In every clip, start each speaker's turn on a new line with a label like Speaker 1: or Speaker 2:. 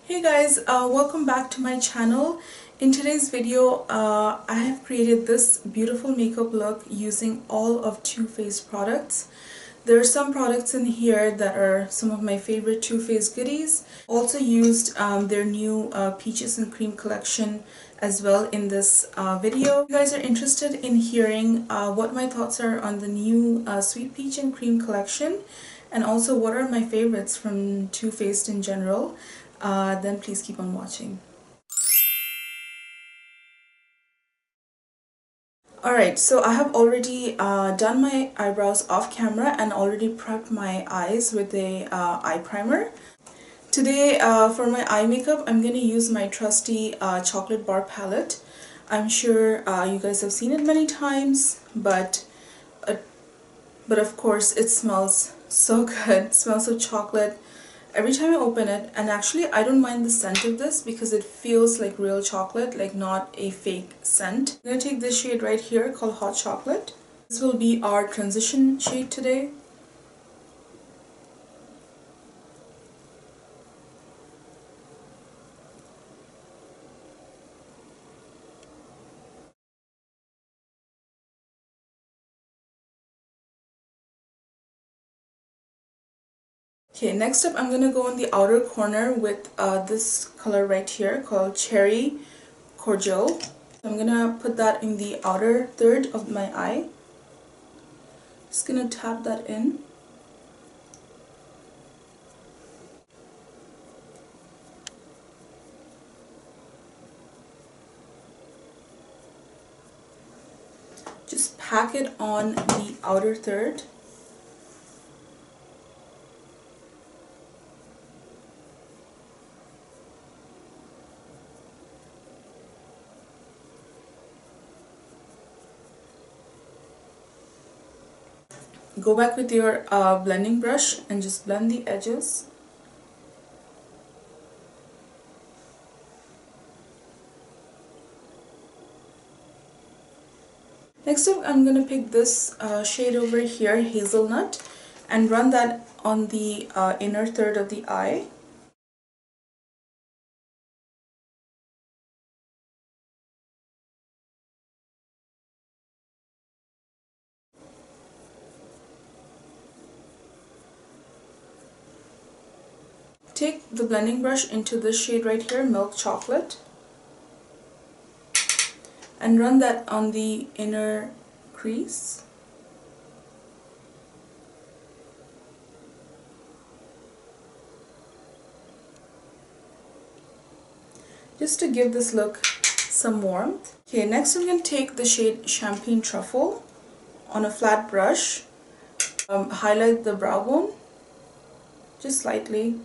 Speaker 1: Hey guys, welcome back to my channel. In today's video, I have created this beautiful makeup look using all of Too Faced products. There are some products in here that are some of my favorite Too Faced goodies. Also used their new Peaches and Cream collection as well in this video. If you guys are interested in hearing what my thoughts are on the new Sweet Peach and Cream collection, and also what are my favorites from Too Faced in general, then please keep on watching. Alright, so I have already done my eyebrows off camera and already prepped my eyes with a eye primer. Today for my eye makeup, I'm going to use my trusty chocolate bar palette. I'm sure you guys have seen it many times, but of course it smells so good. It smells of chocolate every time I open it, and actually I don't mind the scent of this because it feels like real chocolate, like not a fake scent. I'm going to take this shade right here called Hot Chocolate. This will be our transition shade today. Okay, next up I'm going to go in the outer corner with this color right here called Cherry Cordial. I'm going to put that in the outer third of my eye. Just going to tap that in. Just pack it on the outer third. Go back with your blending brush and just blend the edges. Next up, I'm going to pick this shade over here, Hazelnut, and run that on the inner third of the eye. Take the blending brush into this shade right here, Milk Chocolate, and run that on the inner crease. Just to give this look some warmth. Okay, next I'm going to take the shade Champagne Truffle on a flat brush, highlight the brow bone, just slightly.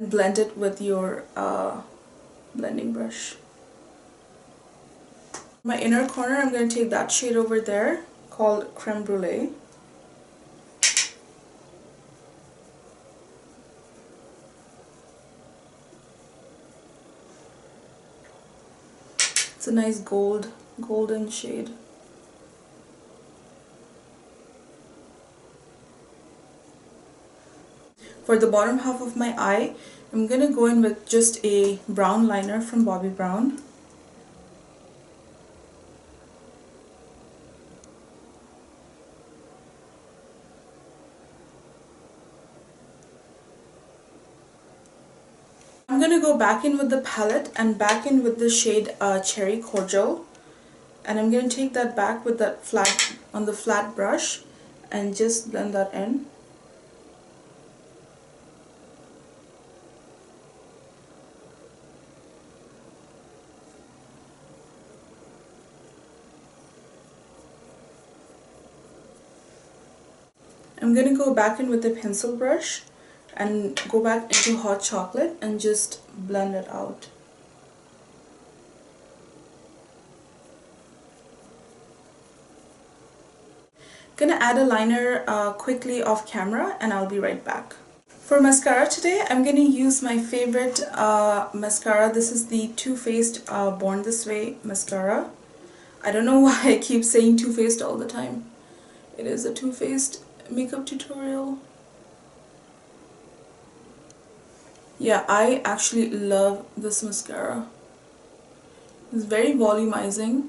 Speaker 1: Blend it with your blending brush. My inner corner, I'm going to take that shade over there called Creme Brulee. It's a nice golden shade. For the bottom half of my eye, I'm going to go in with just a brown liner from Bobbi Brown. I'm going to go back in with the palette and back in with the shade Cherry Cordial, and I'm going to take that back with that on the flat brush and just blend that in. I'm going to go back in with the pencil brush and go back into Hot Chocolate and just blend it out. Gonna add a liner quickly off camera and I'll be right back. For mascara today, I'm gonna use my favorite mascara. This is the Too Faced Born This Way mascara. I don't know why I keep saying Too Faced all the time. It is a Too Faced makeup tutorial. Yeah, I actually love this mascara. It's very volumizing,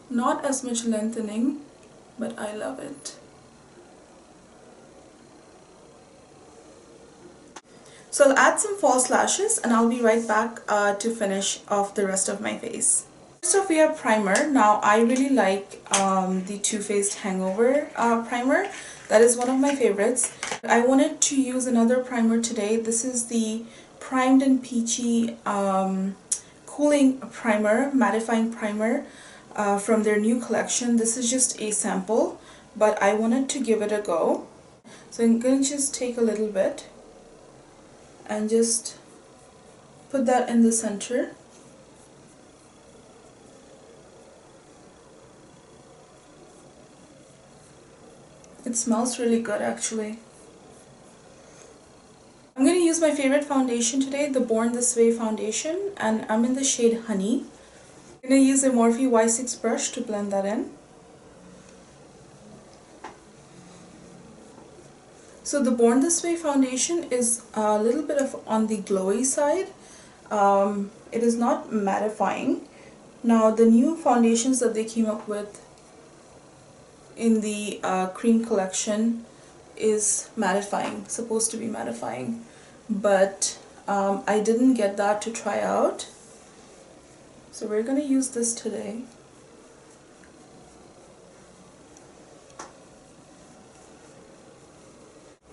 Speaker 1: not as much lengthening, but I love it. So I'll add some false lashes and I'll be right back to finish off the rest of my face. First off, we have primer. Now I really like the Too Faced Hangover primer. That is one of my favorites. I wanted to use another primer today. This is the Primed and Peachy Cooling Primer, Mattifying Primer from their new collection. This is just a sample, but I wanted to give it a go. So I'm going to just take a little bit and just put that in the center. It smells really good actually. I'm going to use my favorite foundation today, the Born This Way foundation, and I'm in the shade Honey. I'm going to use a Morphe Y6 brush to blend that in. So the Born This Way foundation is a little bit of on the glowy side. It is not mattifying. Now the new foundations that they came up with in the cream collection is mattifying, supposed to be mattifying, but I didn't get that to try out. So we're going to use this today.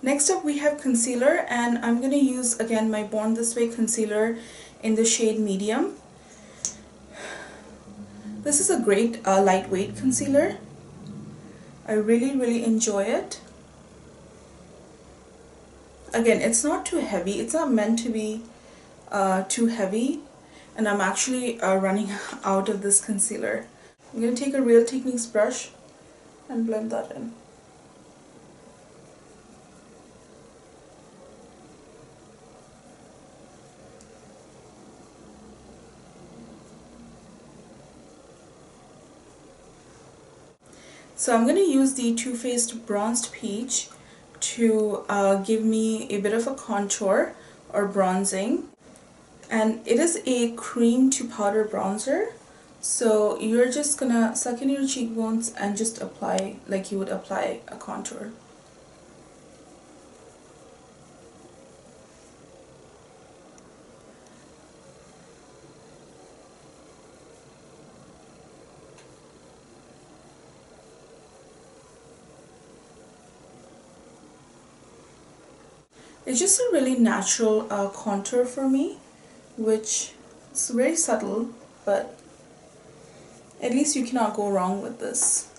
Speaker 1: Next up we have concealer, and I'm going to use again my Born This Way concealer in the shade Medium. This is a great lightweight concealer. I really enjoy it. Again, it's not too heavy. It's not meant to be too heavy, and I'm actually running out of this concealer. I'm going to take a Real Techniques brush and blend that in. So I'm going to use the Too Faced Bronzed Peach to give me a bit of a contour or bronzing. And it is a cream to powder bronzer. So you're just gonna suck in your cheekbones and just apply like you would apply a contour. It's just a really natural contour for me, which is very subtle, but at least you cannot go wrong with this.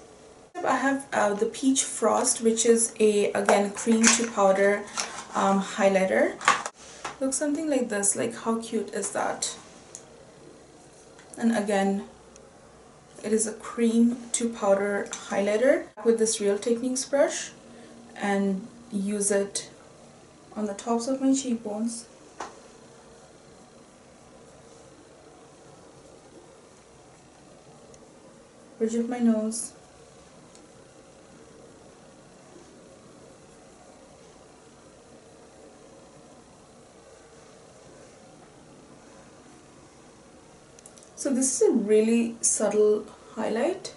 Speaker 1: I have the Peach Frost, which is a, again, cream to powder highlighter. Looks something like this. Like, how cute is that? And again, it is a cream to powder highlighter with this Real Techniques brush, and use it on the tops of my cheekbones. Bridge of my nose. So this is a really subtle highlight,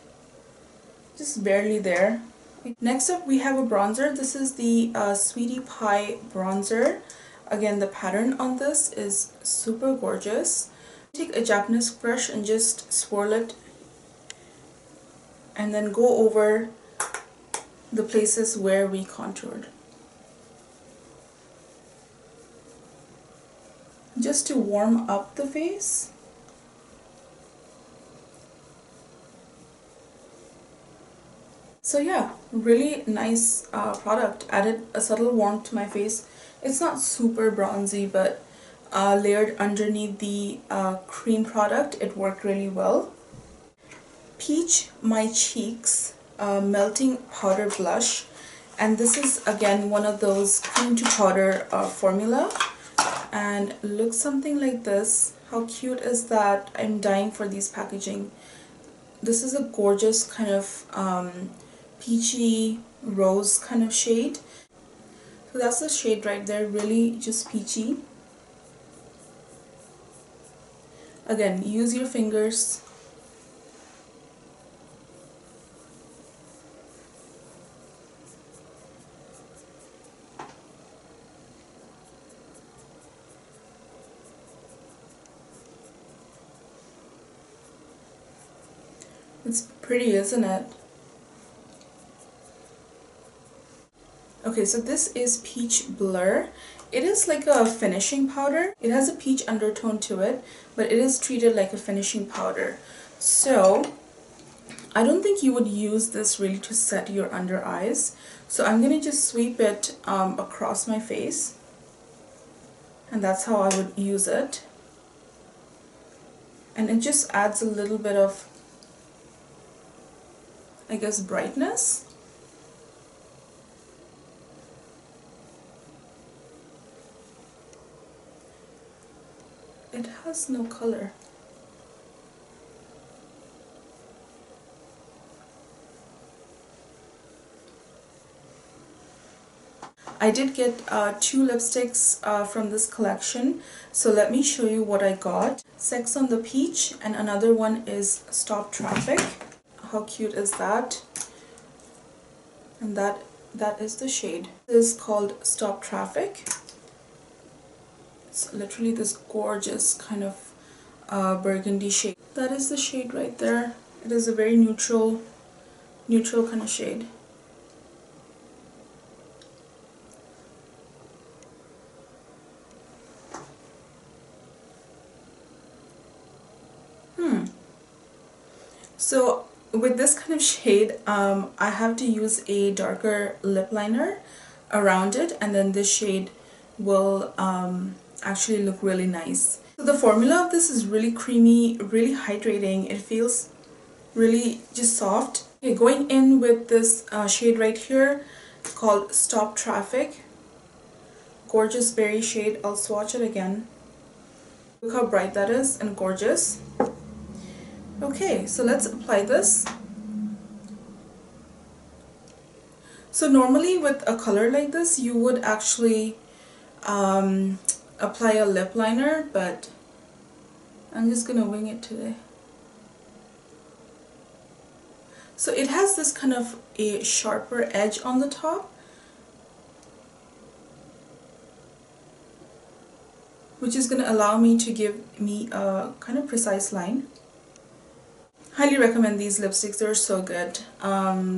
Speaker 1: just barely there. Next up we have a bronzer. This is the Sweetie Pie bronzer. Again, the pattern on this is super gorgeous. Take a Japanese brush and just swirl it and then go over the places where we contoured, just to warm up the face. So yeah, really nice product. Added a subtle warmth to my face. It's not super bronzy, but layered underneath the cream product, it worked really well. Peach My Cheeks Melting Powder Blush, and this is again one of those cream to powder formula, and looks something like this. How cute is that? I'm dying for these packaging. this is a gorgeous kind of peachy rose kind of shade. So that's the shade right there, really just peachy. Again, use your fingers. It's pretty, isn't it? Okay, so this is Peach Blur. It is like a finishing powder. It has a peach undertone to it, but it is treated like a finishing powder. So I don't think you would use this really to set your under eyes. So I'm going to just sweep it across my face. And that's how I would use it. And it just adds a little bit of, I guess, brightness. It has no color. I did get 2 lipsticks from this collection, so let me show you what I got. Sex on the Peach, and another one is Stop Traffic. How cute is that? And that is the shade. This is called Stop Traffic. It's literally this gorgeous kind of burgundy shade. That is the shade right there. It is a very neutral kind of shade. So with this kind of shade, I have to use a darker lip liner around it, and then this shade will actually look really nice. So the formula of this is really creamy, really hydrating. It feels really just soft. Okay, going in with this shade right here called Stop Traffic. Gorgeous berry shade. I'll swatch it again. Look how bright that is and gorgeous. Okay, so let's apply this. So normally with a color like this, you would actually apply a lip liner, but I'm just gonna wing it today. So it has this kind of a sharper edge on the top, which is gonna allow me to give me a kind of precise line. Highly recommend these lipsticks. They're so good.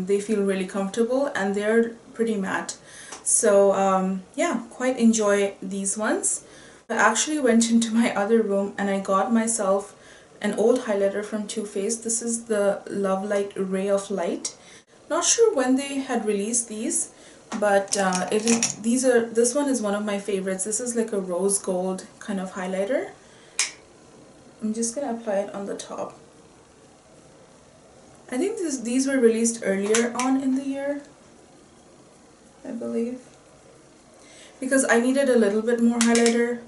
Speaker 1: They feel really comfortable and they're pretty matte. So yeah, quite enjoy these ones. I actually went into my other room and I got myself an old highlighter from Too Faced. This is the Love Light Ray of Light. Not sure when they had released these, but this one is one of my favorites. This is like a rose gold kind of highlighter. I'm just gonna apply it on the top. I think these were released earlier on in the year, I believe, because I needed a little bit more highlighter.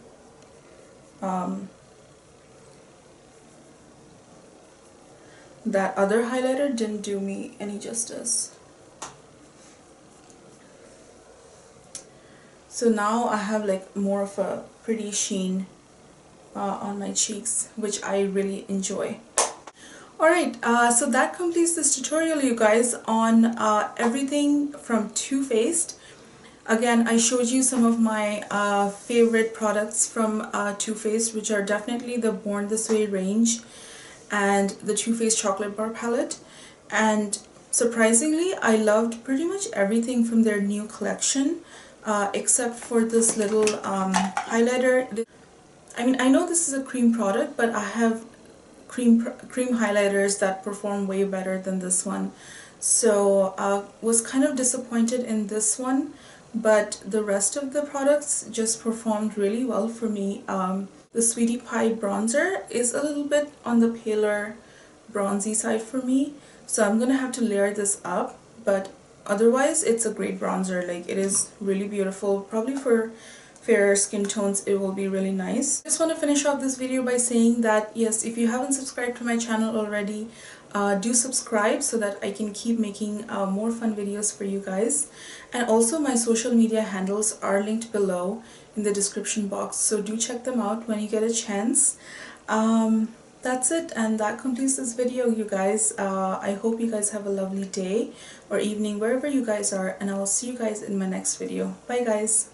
Speaker 1: That other highlighter didn't do me any justice. So now I have like more of a pretty sheen on my cheeks, which I really enjoy. Alright, so that completes this tutorial, you guys, on everything from Too Faced. Again, I showed you some of my favorite products from Too Faced, which are definitely the Born This Way range and the Too Faced Chocolate Bar Palette. And surprisingly, I loved pretty much everything from their new collection, except for this little highlighter. I mean, I know this is a cream product, but I have cream highlighters that perform way better than this one. So was kind of disappointed in this one, but the rest of the products just performed really well for me. The Sweetie Pie bronzer is a little bit on the paler bronzy side for me, so I'm gonna have to layer this up, but otherwise it's a great bronzer. Like, it is really beautiful. Probably for fairer skin tones it will be really nice. I just want to finish off this video by saying that yes, if you haven't subscribed to my channel already, do subscribe so that I can keep making more fun videos for you guys. And also my social media handles are linked below in the description box, so do check them out when you get a chance. That's it, and that completes this video, you guys. I hope you guys have a lovely day or evening wherever you guys are, and I will see you guys in my next video. Bye guys.